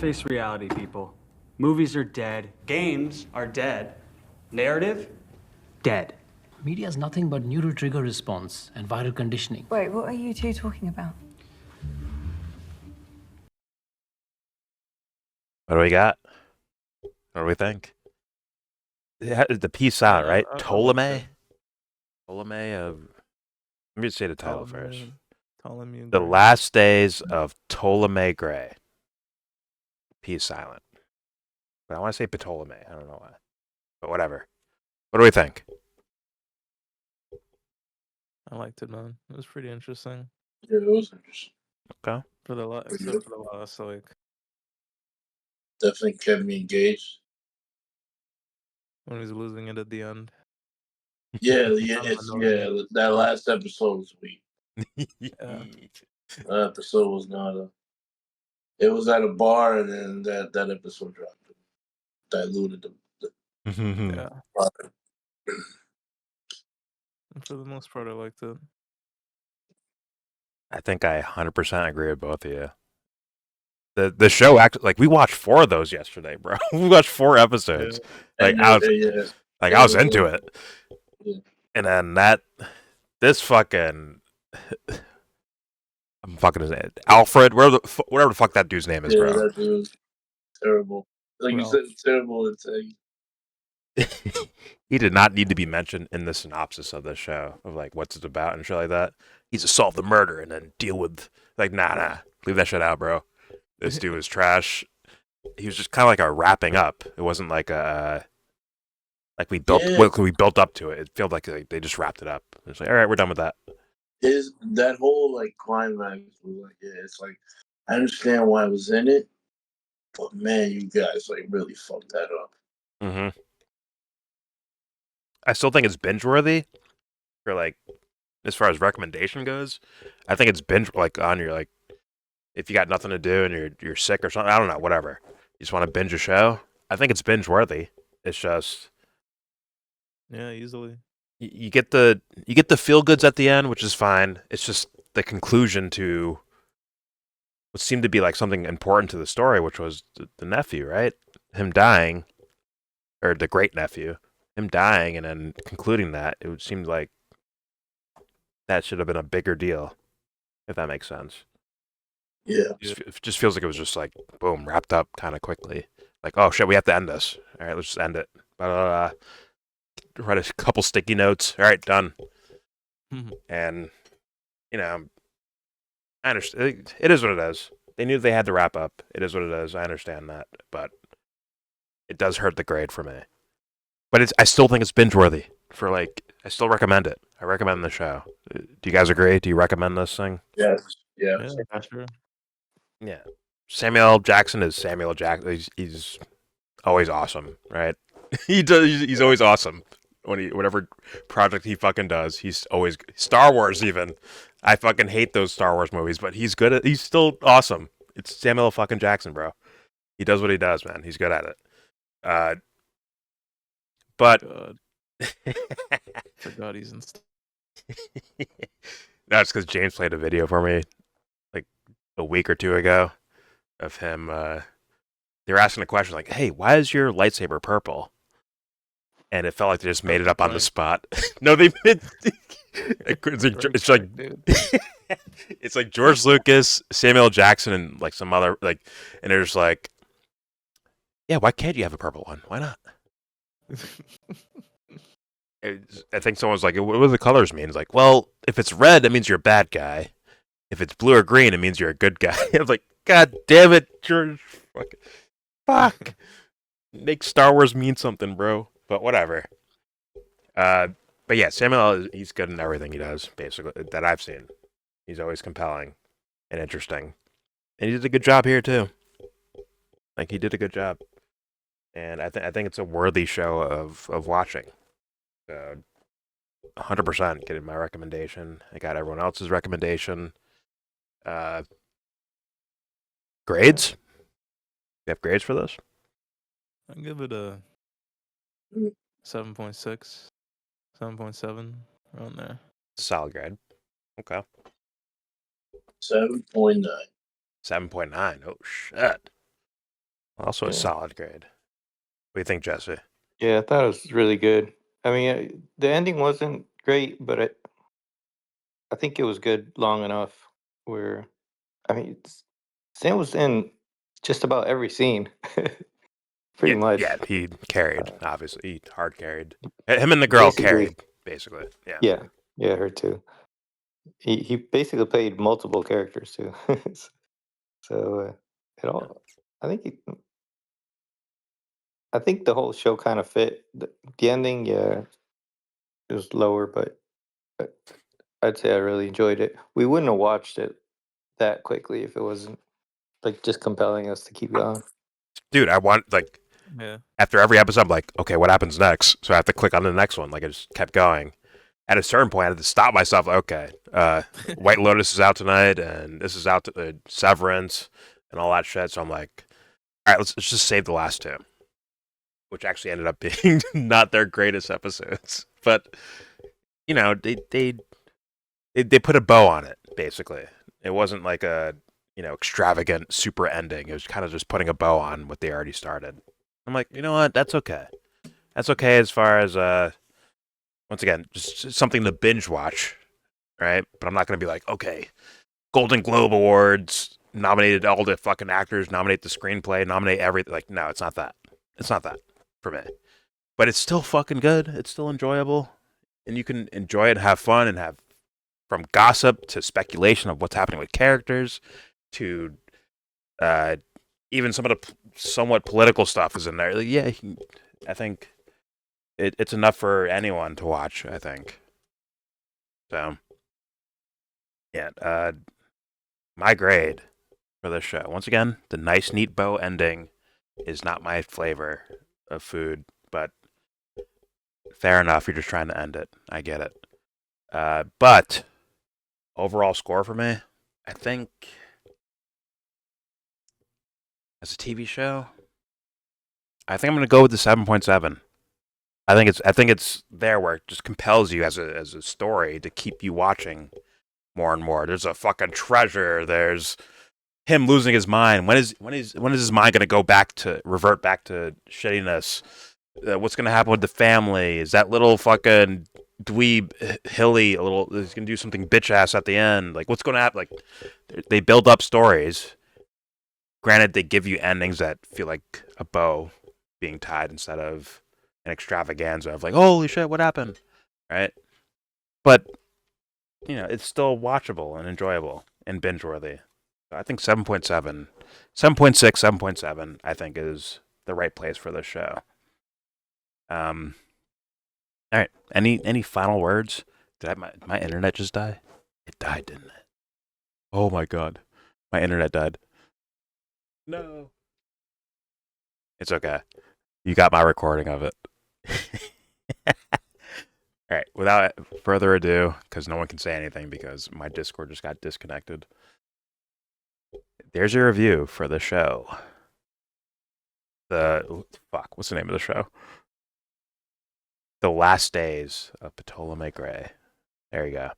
Face reality, people. Movies are dead. Games are dead. Narrative? Dead. Media is nothing but neural trigger response and viral conditioning. Wait, what are you two talking about? What do we got? What do we think? The piece out, right? Ptolemy? Ptolemy of... Let me just say the title first. Ptolemy. The Last Days of Ptolemy Gray. Piece silent. But I want to say Ptolemy. I don't know why. But whatever. What do we think? I liked it, man. It was pretty interesting. Yeah, it was interesting. Okay. Except for the last, like, Definitely kept me engaged. when he's losing it at the end. Yeah, that last episode was weak. Yeah. That episode was not a. It was at a bar, and then that episode dropped. Diluted the Yeah. product. And for the most part, I liked it. I think I 100% agree with both of you. The show like we watched 4 of those yesterday, bro. We watched 4 episodes. Yeah. I was into it. Yeah. And then this fucking I'm fucking his name. Alfred, whatever the fuck that dude's name is, bro. That dude was terrible. Like you said, it's terrible. It's he did not need to be mentioned in the synopsis of the show of like what's it about and shit like that. He's to solve the murder and then deal with like nah, leave that shit out, bro. This dude was trash. He was just kind of like a wrapping up. It wasn't like a like we built up to it. It felt like they just wrapped it up. It's like all right, we're done with that. That whole like climax was like it's like I understand why I was in it, but man, you guys like really fucked that up. Mm-hmm. I still think it's binge worthy for like as far as recommendation goes. I think it's binge like on your like if you got nothing to do and you're sick or something. I don't know, whatever. You just want to binge a show. I think it's binge worthy. It's just easily. You get the feel goods at the end, which is fine. It's just the conclusion to what seemed to be like something important to the story, which was the nephew, right? Him dying, or the great nephew, him dying, and then concluding that it seemed like that should have been a bigger deal, if that makes sense. Yeah, it just feels like it was just like boom, wrapped up kind of quickly. Like oh shit, we have to end this. All right, let's just end it. Write a couple sticky notes. All right, done. And you know, I understand. It is what it is. They knew they had to wrap up. It is what it is. I understand that, but it does hurt the grade for me. But I still think it's binge worthy. For like, I still recommend it. I recommend the show. Do you guys agree? Do you recommend this thing? Yes. Yeah. Sure. Yeah. Samuel Jackson is Samuel Jackson. He's always awesome, right? He's always awesome. Whatever project he fucking does, he's always Star Wars even. I fucking hate those Star Wars movies, but he's still awesome. It's Samuel fucking Jackson, bro. He does what he does, man. He's good at it. But forgot he's in no, it's because James played a video for me like a week or 2 ago of him. They were asking a question like, "Hey, why is your lightsaber purple?" And it felt like they just made it up on the spot. No, they it's like it's like George Lucas, Samuel Jackson, and like some other like, and they're just like, yeah, why can't you have a purple one? Why not? I think someone was like, what do the colors mean? It's like, well, if it's red, it means you're a bad guy. If it's blue or green, it means you're a good guy. I was like, God damn it, George. Fuck. Make Star Wars mean something, bro. But whatever. But yeah, Samuel, he's good in everything he does, basically, that I've seen. He's always compelling and interesting. And he did a good job here, too. Like, he did a good job. And I think it's a worthy show of watching. 100% getting my recommendation. I got everyone else's recommendation. Grades? You have grades for this? I'll give it a 7.6, 7.7, around there. Solid grade. Okay. 7.9. 7.9. Oh, shit. Also a Yeah. solid grade. What do you think, Jesse? Yeah, I thought it was really good. I mean, the ending wasn't great, but I think it was good long enough where, I mean, Sam was in just about every scene, pretty Yeah, much. he carried, obviously. He hard carried. Him and the girl Basically, carried, basically. Yeah. yeah, her too. He basically played multiple characters too. So it all, I think I think the whole show kind of fit. The ending, yeah, it was lower, but uh, I'd say I really enjoyed it. We wouldn't have watched it that quickly if it wasn't like just compelling us to keep going. Dude, I want, like, Yeah. after every episode, I'm like, okay, what happens next? So I have to click on the next one. Like, I just kept going. At a certain point, I had to stop myself. Okay, White Lotus is out tonight, and this is out, Severance, and all that shit. So I'm like, all right, let's just save the last two, which actually ended up being not their greatest episodes. But, you know, they put a bow on it, basically. It wasn't like a, extravagant super ending. It was kind of just putting a bow on what they already started. I'm like, you know what? That's okay. That's okay as far as, once again, just something to binge watch, right? But I'm not going to be like, okay, Golden Globe Awards, nominated all the fucking actors, nominate the screenplay, nominate everything. Like, no, it's not that. It's not that for me. But it's still fucking good. It's still enjoyable. And you can enjoy it and have fun and have from gossip to speculation of what's happening with characters to even some of the somewhat political stuff is in there. Like, yeah, I think it's enough for anyone to watch, I think. So, yeah, my grade for this show. Once again, the nice, neat bow ending is not my flavor of food, but fair enough. You're just trying to end it. I get it. But overall score for me, I think as a TV show, I think I'm going to go with the 7.7. I think it's there where it just compels you as a story to keep you watching more and more. There's a fucking treasure. There's him losing his mind. When is his mind going to revert back to shittiness? What's going to happen with the family? Is that little fucking dweeb Hilly is going to do something bitch ass at the end? Like, what's going to happen? Like, they build up stories. Granted, they give you endings that feel like a bow being tied instead of an extravaganza of like, holy shit, what happened? Right? But, it's still watchable and enjoyable and binge worthy. I think 7.7, 7.6, 7.7, I think is the right place for this show. All right. Any final words? Did my internet just die? It died, didn't it? Oh my god. My internet died. No. It's okay. You got my recording of it. All right. Without further ado, because no one can say anything because my Discord just got disconnected. There's your review for the show. What's the name of the show? The Last Days of Ptolemy Gray. There you go.